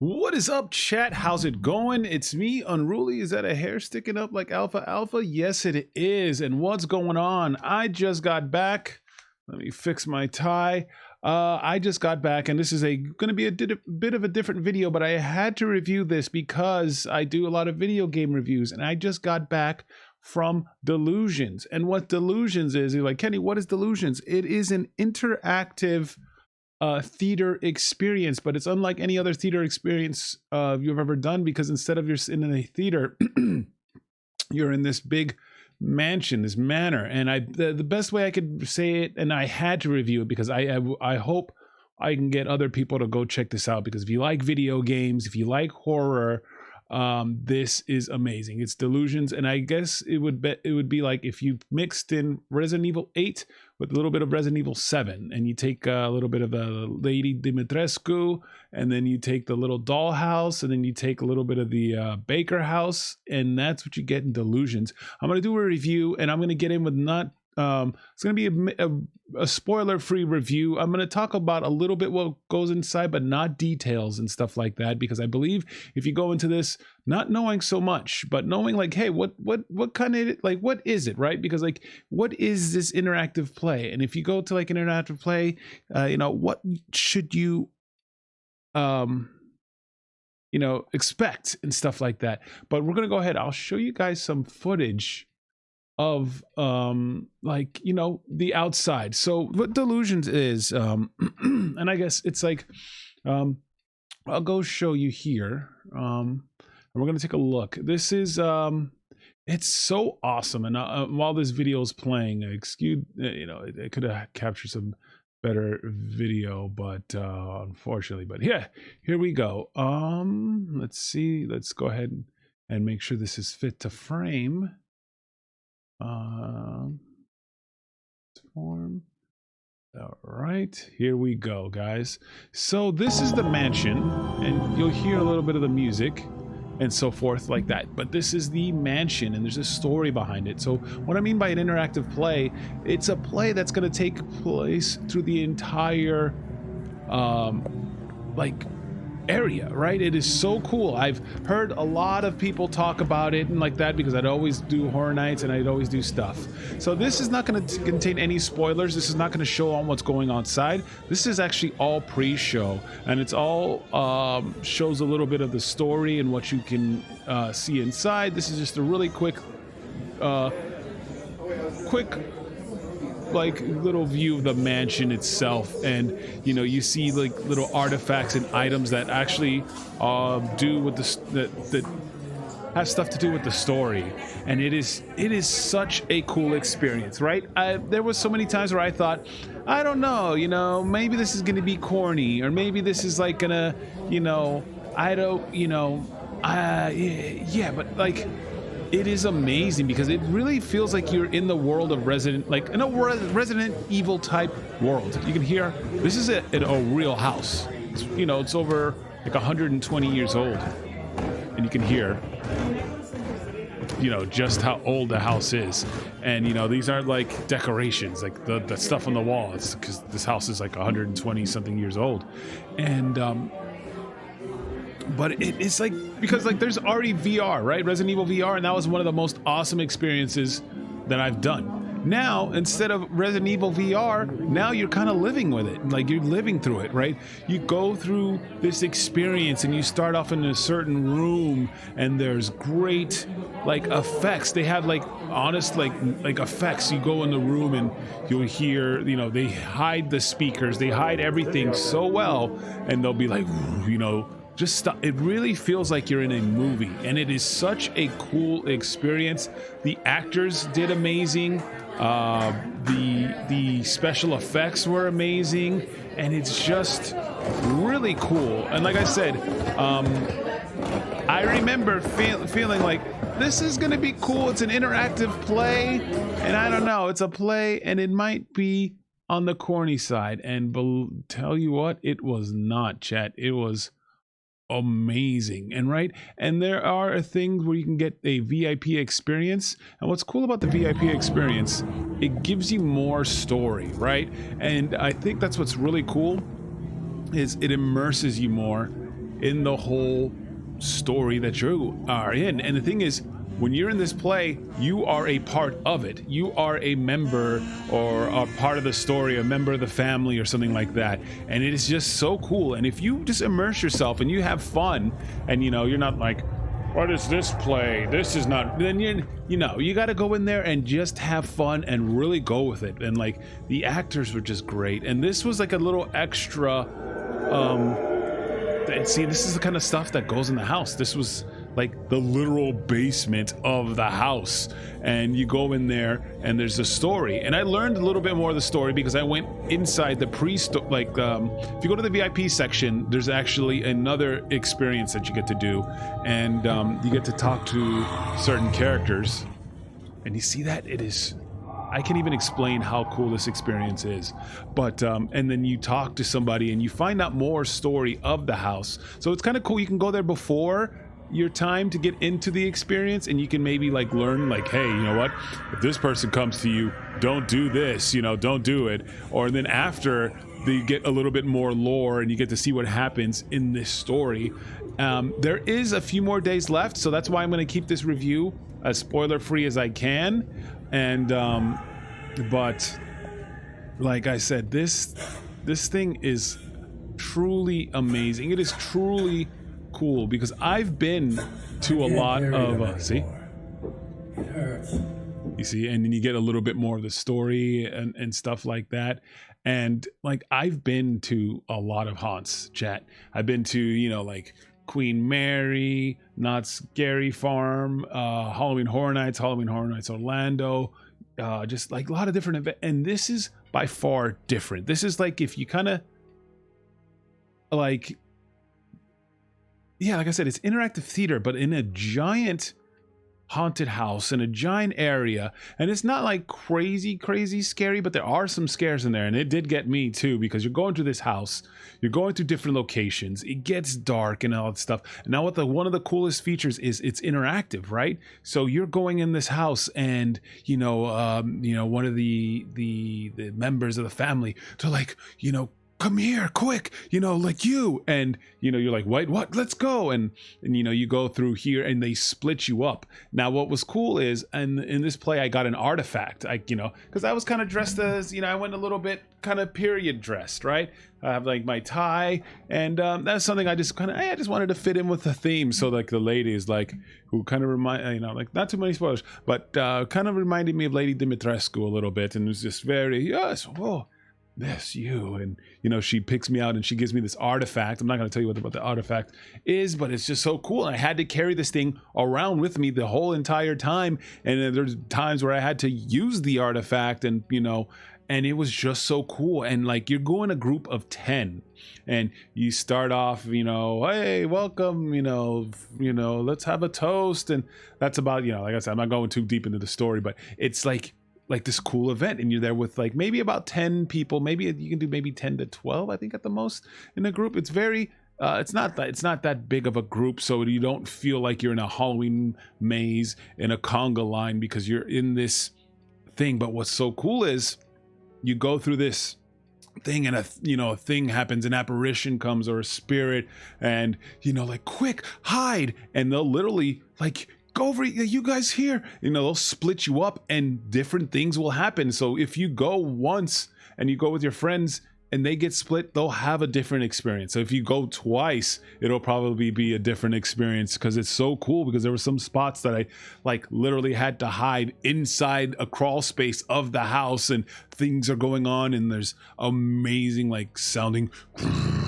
What is up, chat? How's it going? It's me, Unruly. Is that a hair sticking up like Alpha Alpha? Yes, it is. And what's going on? I just got back. Let me fix my tie. I just got back, and this is going to be a bit of a different video, but I had to review this because I do a lot of video game reviews, and I just got back from Delusions. And what Delusions is, you're like, Kenny, what is Delusions? It is an interactive theater experience, but it's unlike any other theater experience you've ever done, because instead of you're sitting in a theater, you're in this big mansion, this manor. And the best way I could say it, and I had to review it because I hope I can get other people to go check this out, because if you like video games, if you like horror, this is amazing. It's Delusions, and I guess it would be like if you mixed in Resident Evil 8 with a little bit of Resident Evil 7, and you take a little bit of the Lady Dimitrescu, and then you take the little dollhouse, and then you take a little bit of the Baker house, and that's what you get in Delusions. I'm going to do a review, and I'm going to get in with not it's going to be a spoiler-free review. I'm going to talk about a little bit what goes inside, but not details and stuff like that, because I believe if you go into this not knowing so much, but knowing like, hey, what kind of, like, what is it, right? Because like, what is this interactive play? And if you go to like an interactive play, what should you expect and stuff like that. But we're going to go ahead. I'll show you guys some footage of the outside. So what Delusions is, and I guess it's like, I'll go show you here, and we're gonna take a look. This is it's so awesome. And while this video is playing, it could have captured some better video, but unfortunately, but yeah, here we go. Let's see, let's go ahead and make sure this is fit to frame. Form. All right, here we go, guys. So this is the mansion, and you'll hear a little bit of the music and so forth like that, but this is the mansion, and there's a story behind it. So what I mean by an interactive play, it's a play that's going to take place through the entire area, right? It is so cool. I've heard a lot of people talk about it and like that, because I'd always do horror nights and I'd always do stuff. So this is not going to contain any spoilers. This is not going to show on what's going on outside. This is actually all pre-show, and it's all shows a little bit of the story and what you can see inside. This is just a really quick like little view of the mansion itself, and you see like little artifacts and items that actually do with that have stuff to do with the story. And it is such a cool experience, right? There was so many times where I thought, I don't know, maybe this is gonna be corny, or maybe this is like gonna, I don't, yeah, but like, it is amazing, because it really feels like you're in the world of Resident Evil type world. You can hear, this is a real house. It's over like 120 years old, and you can hear, just how old the house is. And these aren't like decorations, like the stuff on the wall. It's because this house is like 120 something years old, and but it's like, because like there's already VR, right? Resident Evil VR, and that was one of the most awesome experiences that I've done. Now, instead of Resident Evil VR, now you're kind of living with it. Like, you're living through it, right? You go through this experience, and you start off in a certain room, and there's great like effects. They have like honest like effects. You go in the room and you'll hear, they hide the speakers, they hide everything so well, and they'll be like, just stop. It really feels like you're in a movie, and it is such a cool experience. The actors did amazing. The special effects were amazing, and it's just really cool. And like I said, I remember feeling like this is going to be cool. It's an interactive play, and I don't know, it's a play, and it might be on the corny side. And tell you what, it was not, chat. It was amazing. And there are things where you can get a VIP experience, and what's cool about the VIP experience, it gives you more story, right? And I think that's what's really cool, is it immerses you more in the whole story that you are in. And the thing is, when you're in this play, you are a part of it. You are a member or a part of the story, a member of the family or something like that. And it is just so cool. And if you just immerse yourself and you have fun and, you know, you're not like, what is this play? This is not, then you got to go in there and just have fun and really go with it. And like the actors were just great. And this was like a little extra, see, this is the kind of stuff that goes in the house. This was like the literal basement of the house, and you go in there and there's a story. And I learned a little bit more of the story because I went inside the if you go to the VIP section, there's actually another experience that you get to do, and you get to talk to certain characters, and you see that it is, I can't even explain how cool this experience is. But and then you talk to somebody and you find out more story of the house. So it's kind of cool. You can go there before your time to get into the experience, and you can maybe like learn like, hey, you know what, if this person comes to you, don't do this, you know, don't do it. Or then after, you get a little bit more lore and you get to see what happens in this story. There is a few more days left, so that's why I'm going to keep this review as spoiler free as I can. And but like I said, this thing is truly amazing. It is truly cool because I've been to a lot of see, it hurts. you see, and then you get a little bit more of the story and stuff like that. And like I've been to a lot of haunts, chat. I've been to, you know, like Queen Mary, Not Scary Farm, Halloween Horror Nights Orlando, just like a lot of different events. And this is by far different. This is like, if you kind of like, yeah, like I said, it's interactive theater, but in a giant haunted house in a giant area. And it's not like crazy scary, but there are some scares in there. And it did get me too, because you're going to this house, you're going to different locations, it gets dark and all that stuff. And now one of the coolest features is it's interactive, right? So you're going in this house and one of the members of the family to like, come here quick, like you, and you're like, wait, what, let's go. And you go through here and they split you up. Now what was cool is, and in this play I got an artifact, because I was kind of dressed as, I went a little bit kind of period dressed, right? I have like my tie, and that's something I just wanted to fit in with the theme. So like the ladies, like, who kind of remind, like, not too many spoilers, but kind of reminded me of Lady Dimitrescu a little bit, and it was just very, yes, whoa, this you. And she picks me out and she gives me this artifact. I'm not going to tell you what the artifact is, but it's just so cool. And I had to carry this thing around with me the whole entire time, and then there's times where I had to use the artifact, and and it was just so cool. And like, you're going a group of 10 and you start off, hey, welcome, let's have a toast. And that's about, like I said, I'm not going too deep into the story, but it's like this cool event, and you're there with like maybe about 10 people. Maybe you can do maybe 10 to 12, I think, at the most in a group. It's very it's not that big of a group, so you don't feel like you're in a Halloween maze in a conga line, because you're in this thing. But what's so cool is you go through this thing, and a thing happens, an apparition comes, or a spirit, and like, quick, hide, and they'll literally like, go over, you guys here, they'll split you up and different things will happen. So if you go once and you go with your friends and they get split, they'll have a different experience. So if you go twice, it'll probably be a different experience, because it's so cool. Because there were some spots that I like literally had to hide inside a crawl space of the house, and things are going on, and there's amazing like sounding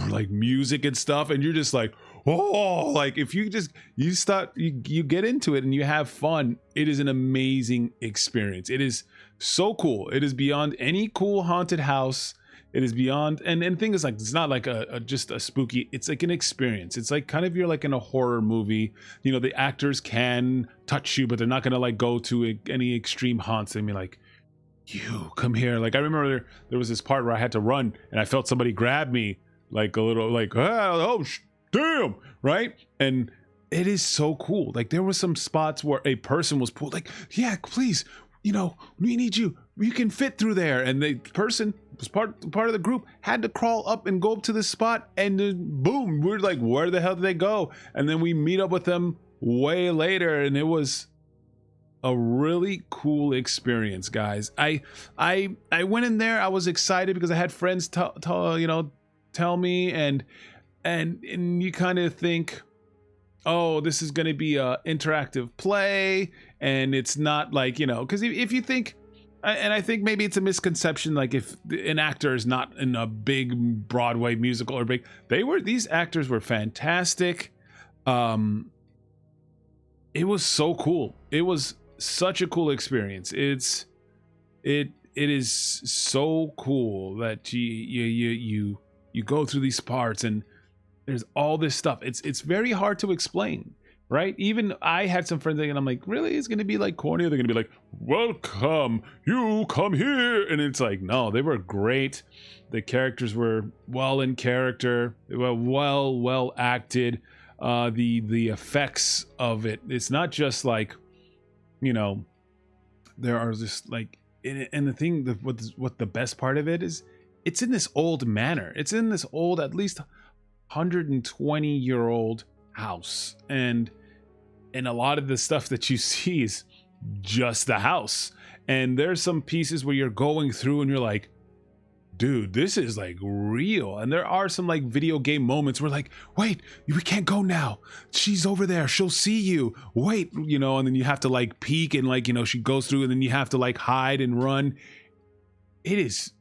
like music and stuff, and you're just like, oh, like if you get into it and you have fun, it is an amazing experience. It is so cool. It is beyond any cool haunted house. It is beyond, and thing is, like, it's not like just a spooky, it's like an experience. It's like kind of, you're like in a horror movie. The actors can touch you, but they're not gonna like go to any extreme haunts. They mean like, you come here. Like, I remember there was this part where I had to run and I felt somebody grab me, like a little like, damn, right? And it is so cool. Like, there were some spots where a person was pulled, like, yeah, please, we need you, you can fit through there. And the person was part of the group had to crawl up and go up to this spot, and then boom, we're like, where the hell did they go? And then we meet up with them way later, and it was a really cool experience, guys. I went in there, I was excited because I had friends tell me, and you kind of think, oh, this is going to be a interactive play, and it's not like, because if you think, and I think maybe it's a misconception, like if an actor is not in a big Broadway musical or these actors were fantastic. It was so cool. It was such a cool experience. It is so cool that you go through these parts, and there's all this stuff. It's very hard to explain, right? Even I had some friends and I'm like, really, it's gonna be like corny? They're gonna be like, welcome, you come here, and it's like, no, they were great. The characters were well in character, well acted. The effects of it, it's not just like, there are just like, and the thing that what the best part of it is, it's in this old manor. It's in this old, at least 120-year-old house, and a lot of the stuff that you see is just the house. And there's some pieces where you're going through and you're like, dude, this is like real. And there are some like video game moments where like, wait, we can't go now, she's over there, she'll see you, wait, and then you have to like peek, and like, she goes through, and then you have to like hide and run. It is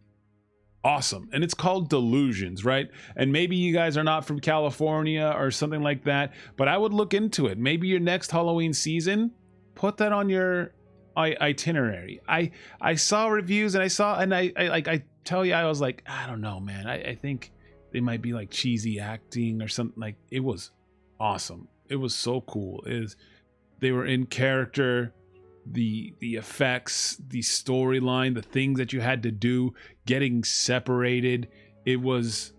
awesome. And it's called Delusions, right? And maybe you guys are not from California or something like that, but I would look into it. Maybe your next Halloween season, put that on your itinerary. I saw reviews, and I tell you, I was like, I don't know, man. I think they might be like cheesy acting or something. Like, it was awesome. It was so cool. They were in character. The effects, the storyline, the things that you had to do, getting separated, it was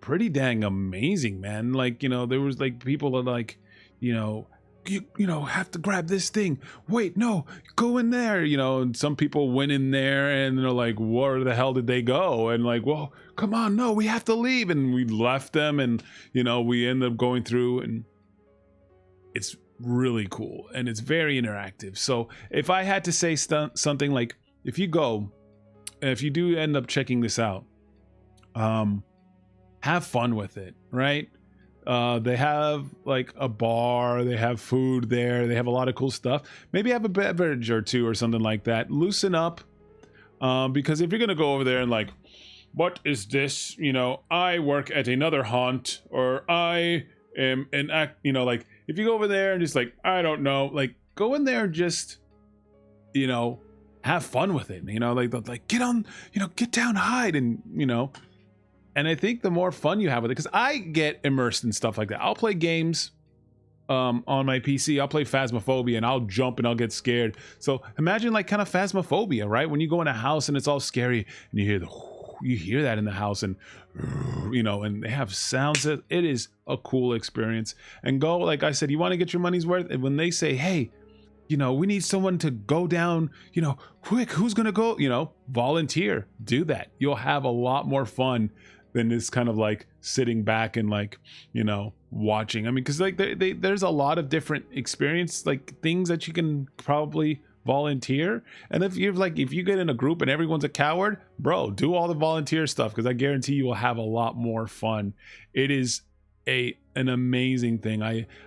pretty dang amazing, man. Like, there was like people that like, you have to grab this thing, wait, no, go in there, and some people went in there and they're like, where the hell did they go? And like, well, come on, no, we have to leave. And we left them, and we ended up going through, and it's really cool, and it's very interactive. So if I had to say something, like, if you do end up checking this out, have fun with it, right? They have like a bar, they have food there, they have a lot of cool stuff. Maybe have a beverage or two or something like that. Loosen up, because if you're gonna go over there and like, what is this, I work at another haunt, or I am an act, like, if you go over there and just like, I don't know, like, go in there and just, have fun with it, like get on, get down, hide, and and I think the more fun you have with it, because I get immersed in stuff like that. I'll play games on my PC. I'll play Phasmophobia, and I'll jump and I'll get scared. So imagine like kind of Phasmophobia, right? When you go in a house and it's all scary, and you hear that in the house, and and they have sounds. It is a cool experience. And go, like I said, you want to get your money's worth. And when they say, hey, we need someone to go down, quick, who's gonna go, volunteer, do that. You'll have a lot more fun than this kind of like sitting back and like, watching. I mean, because like there's a lot of different experience, like things that you can probably volunteer. And if you get in a group and everyone's a coward, bro, do all the volunteer stuff, because I guarantee you will have a lot more fun. It is an amazing thing.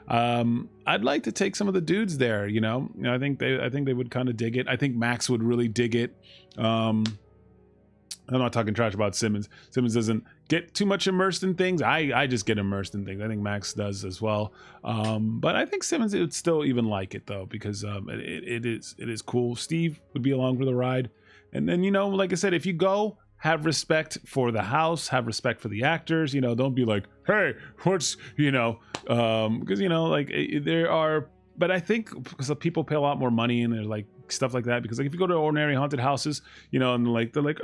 I'd like to take some of the dudes there, I think they would kind of dig it. I think Max would really dig it. I'm not talking trash about Simmons. Simmons doesn't get too much immersed in things. I just get immersed in things. I think Max does as well. But I think Simmons would still even like it though, because it is cool. Steve would be along for the ride. And then, like I said, if you go, have respect for the house, have respect for the actors, don't be like, hey, what's, because, like there are, but I think because people pay a lot more money and they're like, stuff like that, because like if you go to ordinary haunted houses, and like they're like,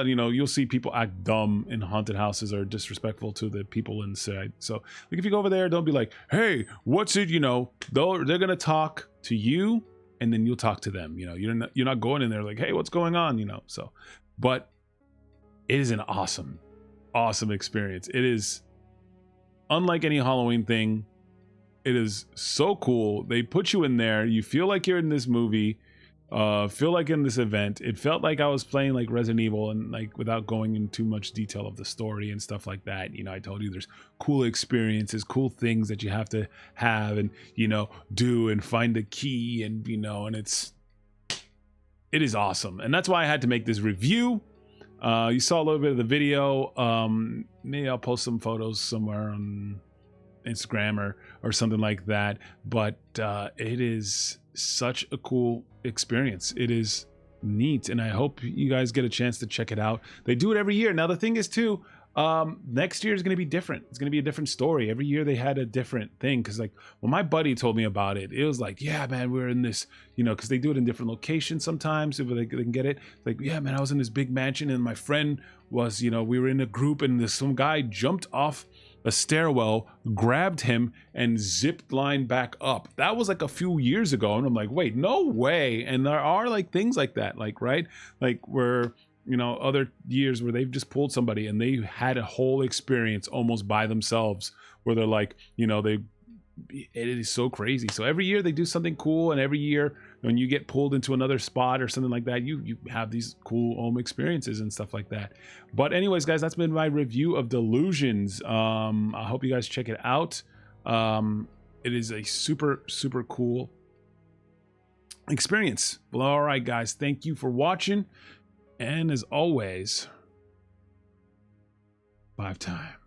you'll see people act dumb in haunted houses or disrespectful to the people inside. So like if you go over there, don't be like, hey, what's it, they're gonna talk to you and then you'll talk to them. You know, you're not going in there like, hey, what's going on? You know, so, but it is an awesome experience. It is unlike any Halloween thing. It is so cool. They put you in there. You feel like you're in this movie. Feel like in this event. It felt like I was playing like Resident Evil, and like without going into too much detail of the story and stuff like that. You know, I told you there's cool experiences, cool things that you have to have and, you know, do and find a key, and, you know, and it is awesome. And that's why I had to make this review. You saw a little bit of the video. Maybe I'll post some photos somewhere on Instagram or something like that. But it is such a cool experience. It is neat, and I hope you guys get a chance to check it out. They do it every year. Now the thing is too, next year is going to be different. It's going to be a different story. Every year they had a different thing, because like when my buddy told me about it, it was like, yeah man, we're in this, you know, because they do it in different locations sometimes if they can get it. Like, yeah man, I was in this big mansion and my friend was, you know, we were in a group and some guy jumped off a stairwell, grabbed him, and zipped line back up. That was like a few years ago, and I'm like, wait, no way. And there are like things like that, like, right, like where, you know, other years where they've just pulled somebody and they had a whole experience almost by themselves, where they're like, you know, it is so crazy. So every year they do something cool, and every year when you get pulled into another spot or something like that, you have these cool home experiences and stuff like that. But anyways, guys, that's been my review of Delusions. I hope you guys check it out. It is a super cool experience. Well, all right guys, thank you for watching, and as always, 5 time.